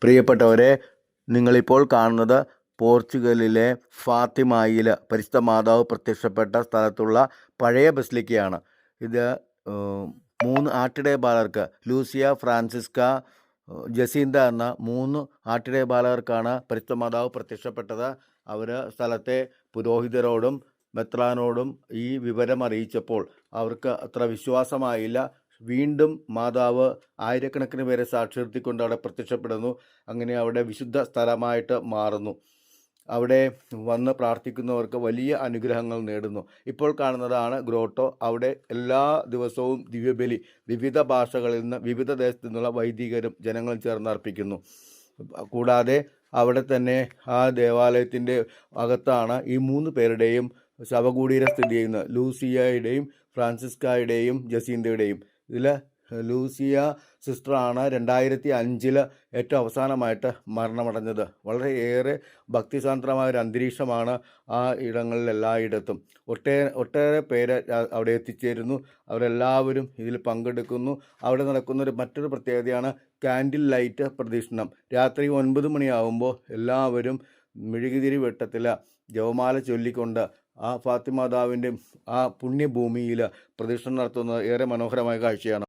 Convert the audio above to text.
പ്രിയപ്പെട്ടവരെ, നിങ്ങളിപ്പോൾ കാണുന്നത് പോർച്ചുഗലിലെ ഫാത്തിമയിൽ പരിശുദ്ധ മാതാവ് പ്രത്യക്ഷപ്പെട്ട സ്ഥലത്തുള്ള പഴയ ബസിലിക്കയാണ്. ഇത് 3 ആട്ടിടയ ബാലകർക്ക്, ലൂസിയ, ഫ്രാൻസിസ്ക, ജസീന്ത എന്ന 3 ആട്ടിടയ ബാലകർക്കാണ് പരിശുദ്ധ മാതാവ് പ്രത്യക്ഷപ്പെട്ടത്. അവർ സ്ഥലത്തെ പുരോഹിതരോടും മെത്രാനോടും ഈ വിവരം അറിയിച്ചപ്പോൾ അവർക്ക് അത്ര വിശ്വാസമായില്ല. വീണ്ടും മാതാവ് ആയിരക്കണക്കിന് പേരെ സാക്ഷി നിർത്തിക്കൊണ്ട് അവിടെ പ്രത്യക്ഷപ്പെടുന്നു. അങ്ങനെ അവിടെ വിശുദ്ധ സ്ഥലമായിട്ട് മാറുന്നു. അവിടെ വന്ന് പ്രാർത്ഥിക്കുന്നവർക്ക് വലിയ അനുഗ്രഹങ്ങൾ നേടുന്നു. ഇപ്പോൾ കാണുന്നതാണ് ഗ്രോട്ടോ. അവിടെ എല്ലാ ദിവസവും ദിവ്യബലി വിവിധ ഭാഷകളിൽ നിന്ന്, വിവിധ ദേശത്തു നിന്നുള്ള വൈദികരും ജനങ്ങളും ചേർന്ന് അർപ്പിക്കുന്നു. കൂടാതെ അവിടെ തന്നെ ആ ദേവാലയത്തിൻ്റെ അകത്താണ് ഈ 3 പേരുടെയും ശവകുടീരം സ്ഥിതി ചെയ്യുന്നത്. ലൂസിയയുടെയും ഫ്രാൻസിസ്കായുടെയും ജസീന്തയുടെയും. ഇതിൽ ലൂസിയ സിസ്റ്ററാണ് 2005 ഏറ്റവും അവസാനമായിട്ട് മരണമടഞ്ഞത്. വളരെയേറെ ഭക്തിസാന്ദ്രമായ ഒരു അന്തരീക്ഷമാണ് ആ ഇടങ്ങളിലെല്ലായിടത്തും. ഒട്ടേറെ പേര് അവിടെ എത്തിച്ചേരുന്നു. അവരെല്ലാവരും ഇതിൽ പങ്കെടുക്കുന്നു. അവിടെ നടക്കുന്ന മറ്റൊരു പ്രത്യേകതയാണ് കാൻഡിൽ ലൈറ്റ് പ്രദക്ഷിണം. രാത്രി 9 മണിയാകുമ്പോൾ എല്ലാവരും മെഴുകുതിരി വെട്ടത്തിൽ ജപമാല ചൊല്ലിക്കൊണ്ട് ആ ഫാത്തിമാതാവിൻ്റെ ആ പുണ്യഭൂമിയിൽ പ്രദക്ഷിണം നടത്തുന്നത് ഏറെ മനോഹരമായ കാഴ്ചയാണ്.